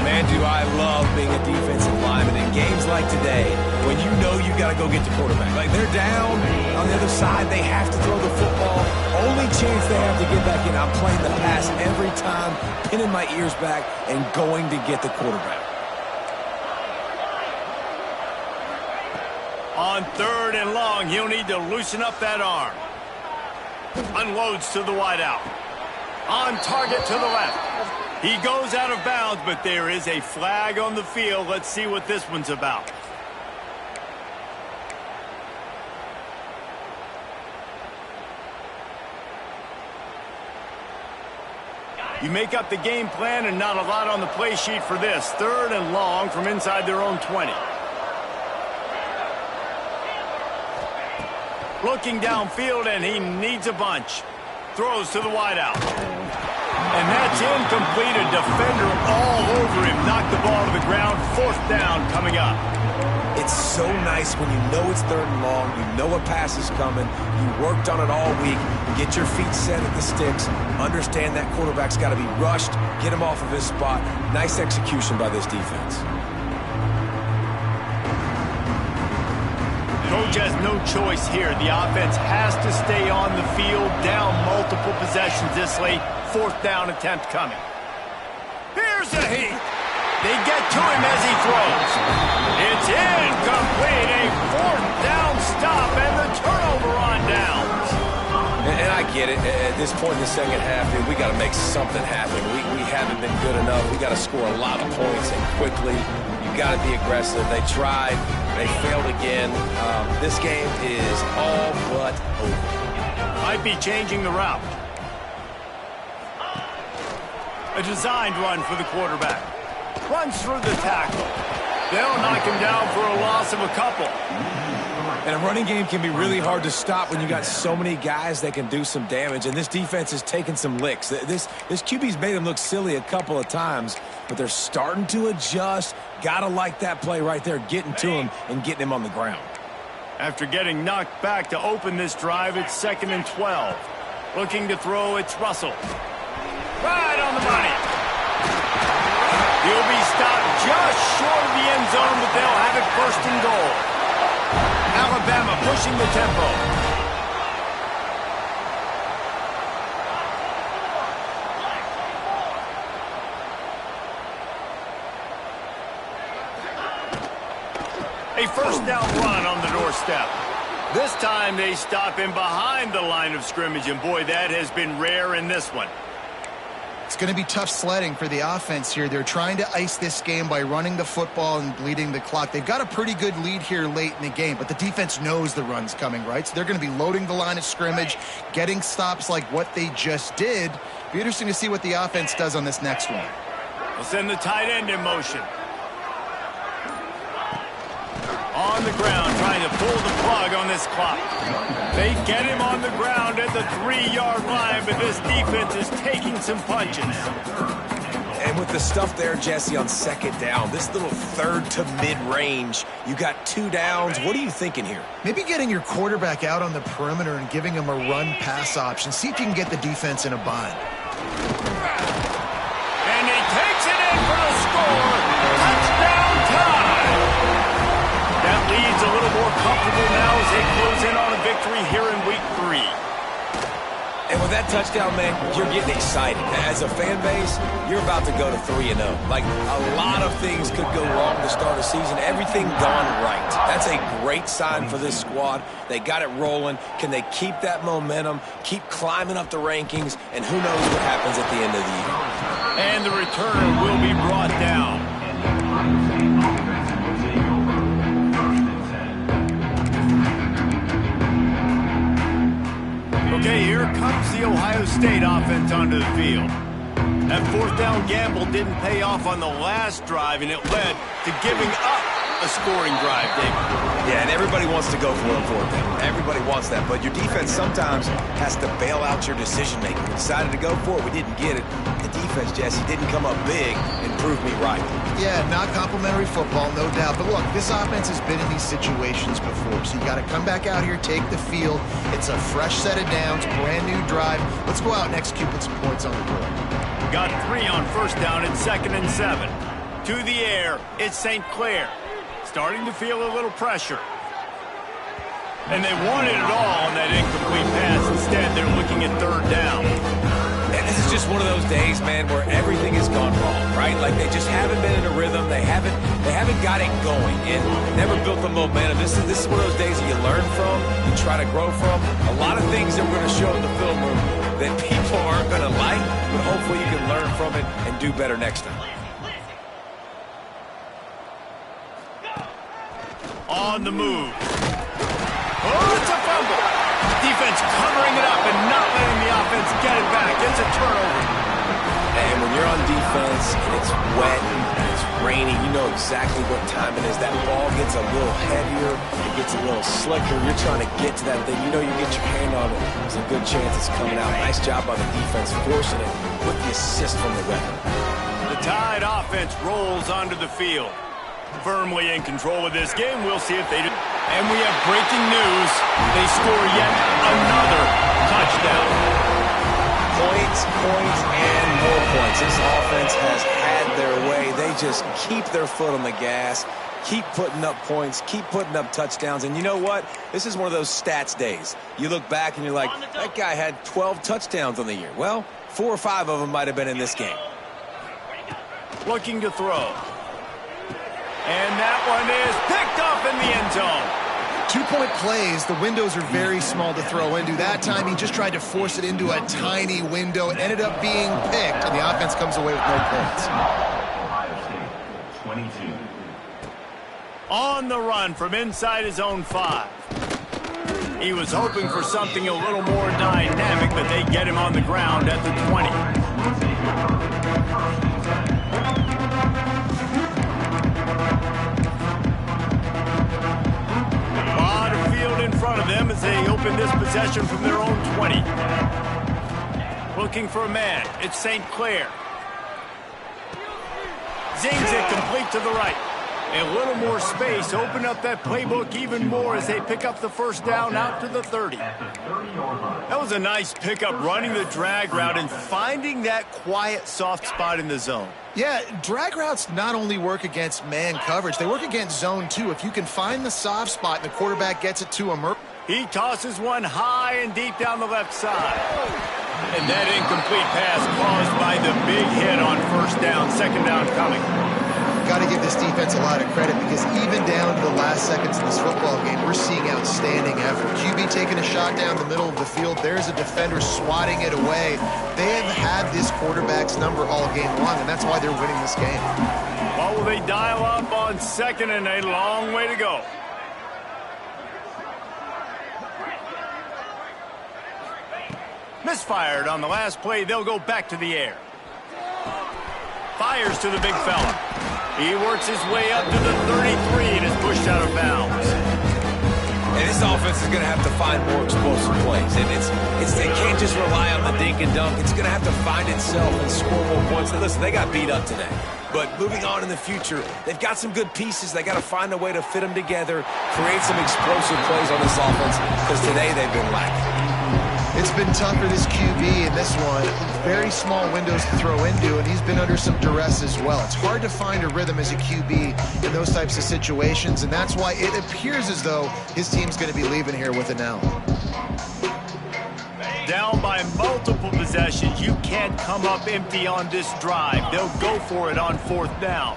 Man, do I love being a defensive lineman in games like today when you know you got to go get the quarterback. Like, they're down on the other side. They have to throw the football. Only chance they have to get back in. I'm playing the pass every time, pinning my ears back and going to get the quarterback. On 3rd and long, he'll need to loosen up that arm. Unloads to the wideout. On target to the left. He goes out of bounds, but there is a flag on the field. Let's see what this one's about. You make up the game plan and not a lot on the play sheet for this. 3rd and long from inside their own 20. Looking downfield, and he needs a bunch. Throws to the wideout. And that's incomplete. A defender all over him. Knocked the ball to the ground. 4th down coming up. It's so nice when you know it's 3rd and long. You know a pass is coming. You worked on it all week. Get your feet set at the sticks. Understand that quarterback's got to be rushed. Get him off of his spot. Nice execution by this defense. Coach has no choice here. The offense has to stay on the field, down multiple possessions this late. 4th down attempt coming. Here's the heat. They get to him as he throws. It's incomplete. A 4th down stop and the turnover on downs. And I get it. At this point in the second half, dude, we got to make something happen. We haven't been good enough. We got to score a lot of points and quickly. You got to be aggressive. They tried. They failed again. This game is all but over. Might be changing the route. A designed run for the quarterback. Runs through the tackle. They'll knock him down for a loss of a couple. And a running game can be really hard to stop when you got so many guys that can do some damage. And this defense is taking some licks. This QB's made them look silly a couple of times, but they're starting to adjust. Gotta like that play right there, getting to him and getting him on the ground. After getting knocked back to open this drive, it's 2nd and 12. Looking to throw, it's Russell. Right on the money. He'll be stopped just short of the end zone, but they'll have it 1st and goal. Alabama pushing the tempo. A 1st down run on the doorstep. This time they stop him behind the line of scrimmage, and boy, that has been rare in this one. It's going to be tough sledding for the offense here. They're trying to ice this game by running the football and bleeding the clock. They've got a pretty good lead here late in the game, but the defense knows the run's coming, right? So they're going to be loading the line of scrimmage, getting stops like what they just did. Be interesting to see what the offense does on this next one. They'll send the tight end in motion. On the ground, trying to pull the plug on this clock. They get him on the ground at the 3-yard line, but this defense is taking some punches. And with the stuff there, Jesse, on 2nd down, this little 3rd to mid-range, you got 2 downs. What are you thinking here? Maybe getting your quarterback out on the perimeter and giving him a run-pass option. See if you can get the defense in a bind. And he takes it in for the score. Touchdown time. That lead's a little more comfortable now as they close in on a victory here in week 3. And with that touchdown, man, you're getting excited. As a fan base, you're about to go to 3-0. Like, a lot of things could go wrong to start a season. Everything gone right. That's a great sign for this squad. They got it rolling. Can they keep that momentum, keep climbing up the rankings, and who knows what happens at the end of the year. And the returner will be brought down. Okay, here comes the Ohio State offense onto the field. That fourth down gamble didn't pay off on the last drive, and it led to giving up a scoring drive, David. Yeah, and everybody wants to go for it on fourth down. Everybody wants that, but your defense sometimes has to bail out your decision-making. We decided to go for it. We didn't get it. The defense, Jesse, didn't come up big and prove me right. Yeah, not complimentary football, no doubt. But look, this offense has been in these situations before, so you got to come back out here, take the field. It's a fresh set of downs, brand new drive. Let's go out and execute with some points on the board. Got 3 on first down and 2nd and 7. To the air, it's St. Clair. Starting to feel a little pressure. And they wanted it all on that incomplete pass. Instead, they're looking at 3rd down. And this is just one of those days, man, where everything has gone wrong, right? Like, they just haven't been in a rhythm. They haven't got it going and never built the momentum. This is one of those days that you learn from, you try to grow from. A lot of things that we're going to show in the film room that people aren't going to like, but hopefully you can learn from it and do better next time. On the move. Oh, it's a fumble. Defense covering it up and not letting the offense get it back. It's a turnover. And when you're on defense and it's wet and it's rainy, you know exactly what time it is. That ball gets a little heavier, it gets a little slicker. You're trying to get to that thing. You know you get your hand on it. There's a good chance it's coming out. Nice job by the defense forcing it with the assist from the weapon. The Tide offense rolls onto the field. Firmly in control of this game. We'll see if they do. And we have breaking news. They score yet another touchdown. Points, and more points. This offense has had their way. They just keep their foot on the gas, keep putting up points, keep putting up touchdowns. And you know what? This is one of those stats days. You look back and you're like, that guy had 12 touchdowns on the year. Well, 4 or 5 of them might have been in this game. Looking to throw. And that one is picked up in the end zone. 2-point plays, the windows are very small to throw into. That time, he just tried to force it into a tiny window. It ended up being picked, and the offense comes away with no points. Ohio State, 22. On the run from inside his own 5. He was hoping for something a little more dynamic, but they get him on the ground at the 20. In front of them as they open this possession from their own 20. Looking for a man. It's St. Clair. Zings it complete to the right. A little more space. Open up that playbook even more as they pick up the first down out to the 30. That was a nice pickup, running the drag route and finding that quiet, soft spot in the zone. Yeah, drag routes not only work against man coverage, they work against zone too. If you can find the soft spot and the quarterback gets it to him. He tosses one high and deep down the left side. And that incomplete pass caused by the big hit on first down, 2nd down coming. Got to give this defense a lot of credit because even down to the last seconds of this football game, we're seeing outstanding effort. QB taking a shot down the middle of the field. There's a defender swatting it away. They have had this quarterback's number all game long, and that's why they're winning this game. What will they dial up on 2nd and a long way to go? Misfired on the last play. They'll go back to the air. Fires to the big fella. He works his way up to the 33 and is pushed out of bounds. And this offense is going to have to find more explosive plays. And they can't just rely on the dink and dunk. It's going to have to find itself and score more points. And listen, they got beat up today. But moving on in the future, they've got some good pieces. They got to find a way to fit them together, create some explosive plays on this offense, because today they've been lacking. It's been tough for this QB in this one. Very small windows to throw into, and he's been under some duress as well. It's hard to find a rhythm as a QB in those types of situations, and that's why it appears as though his team's going to be leaving here with an L. Down by multiple possessions, you can't come up empty on this drive. They'll go for it on 4th down.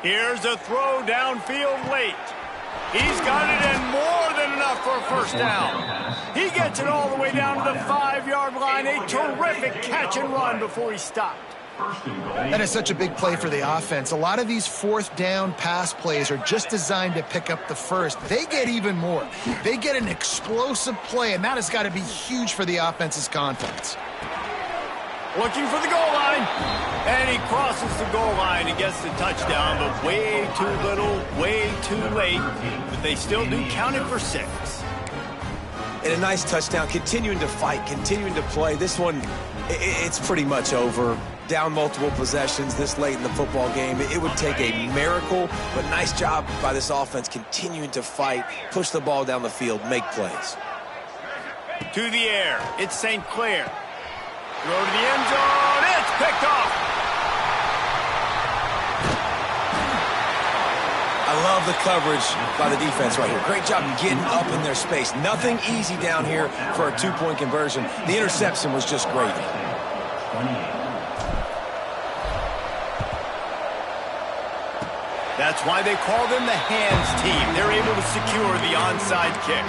Here's a throw downfield late. He's got it in more than enough for a 1st down. He gets it all the way down to the 5-yard line. A terrific catch and run before he stopped. That is such a big play for the offense. A lot of these 4th down pass plays are just designed to pick up the first. They get even more. They get an explosive play, and that has got to be huge for the offense's confidence. Looking for the goal line. And he crosses the goal line and gets the touchdown, but way too little, way too late. But they still do count it for 6. And a nice touchdown, continuing to fight, continuing to play. This one, it's pretty much over. Down multiple possessions this late in the football game. It would take a miracle, but nice job by this offense continuing to fight, push the ball down the field, make plays. To the air, it's St. Clair. Throw to the end zone, it's picked off. I love the coverage by the defense right here. Great job getting up in their space. Nothing easy down here for a 2-point conversion. The interception was just great. That's why they call them the hands team. They're able to secure the onside kick.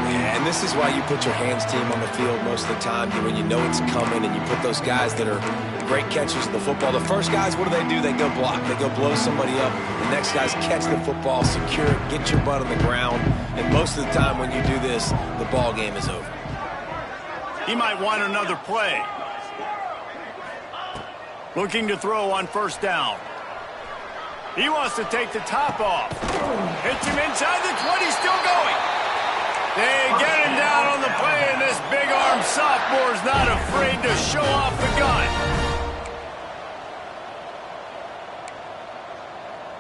Yeah, and this is why you put your hands team on the field most of the time, when you know it's coming, and you put those guys that are great catchers of the football. The first guys, what do? They go block. They go blow somebody up. The next guys catch the football, secure it, get your butt on the ground. And most of the time when you do this, the ball game is over. He might want another play. Looking to throw on 1st down. He wants to take the top off. Hits him inside the 20, still going. They get him down on the play, and this big-armed sophomore's not afraid to show off the gun.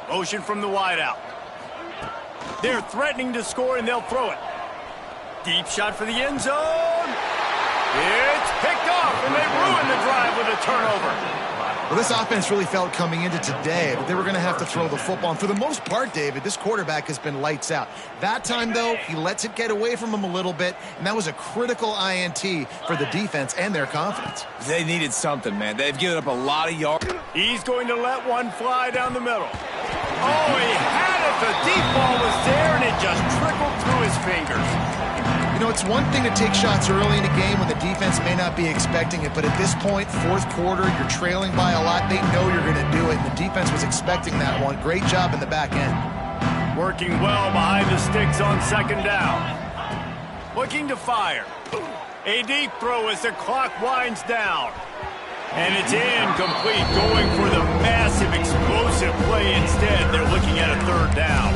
Motion from the wideout. They're threatening to score, and they'll throw it. Deep shot for the end zone. It's picked off, and they ruin the drive with a turnover. Well, this offense really felt coming into today that they were going to have to throw the football. And for the most part, David, this quarterback has been lights out. That time, though, he lets it get away from him a little bit, and that was a critical INT for the defense and their confidence. They needed something, man. They've given up a lot of yards. He's going to let one fly down the middle. Oh, he had it. The deep ball was there, and it just trickled through his fingers. You know, it's one thing to take shots early in a game when the defense may not be expecting it, but at this point, 4th quarter, you're trailing by a lot. They know you're going to do it, and the defense was expecting that one. Great job in the back end. Working well behind the sticks on 2nd down. Looking to fire. A deep throw as the clock winds down. And it's incomplete, going for the massive explosive play instead. They're looking at a 3rd down.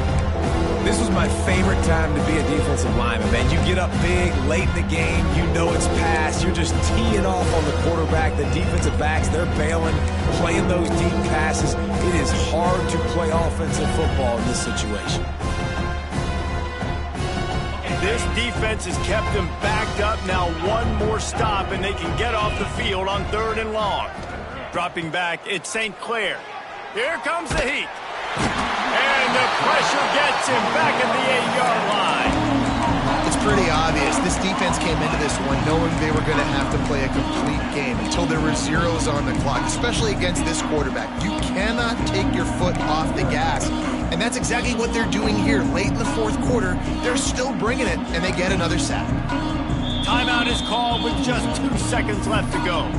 This was my favorite time to be a defensive lineman, man. You get up big, late in the game, you know it's past. You're just teeing off on the quarterback. The defensive backs, they're bailing, playing those deep passes. It is hard to play offensive football in this situation. This defense has kept them backed up. Now one more stop, and they can get off the field on 3rd and long. Dropping back, it's St. Clair. Here comes the heat. And the pressure gets him back at the 8-yard line. It's pretty obvious. This defense came into this one knowing they were going to have to play a complete game until there were zeros on the clock, especially against this quarterback. You cannot take your foot off the gas. And that's exactly what they're doing here. Late in the 4th quarter, they're still bringing it, and they get another sack. Timeout is called with just 2 seconds left to go.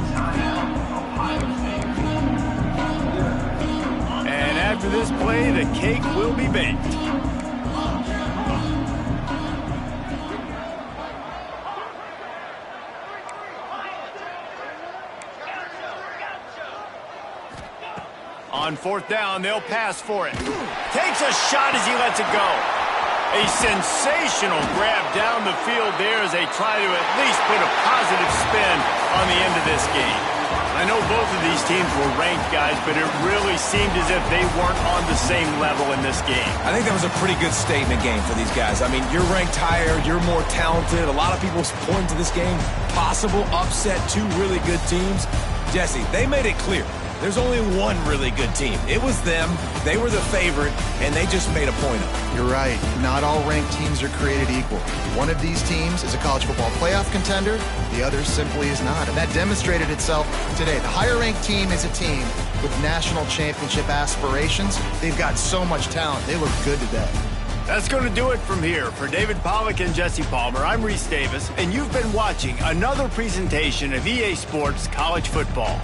And after this play, the cake will be baked. On 4th down, they'll pass for it. Takes a shot as he lets it go. A sensational grab down the field there as they try to at least put a positive spin on the end of this game. I know both of these teams were ranked, guys, but it really seemed as if they weren't on the same level in this game. I think that was a pretty good statement game for these guys. I mean, you're ranked higher, you're more talented. A lot of people point to this game, possible upset, 2 really good teams. Jesse, they made it clear. There's only one really good team. It was them. They were the favorite, and they just made a point of it. You're right. Not all ranked teams are created equal. One of these teams is a college football playoff contender. The other simply is not. And that demonstrated itself today. The higher-ranked team is a team with national championship aspirations. They've got so much talent. They look good today. That's going to do it from here. For David Pollack and Jesse Palmer, I'm Reese Davis, and you've been watching another presentation of EA Sports College Football.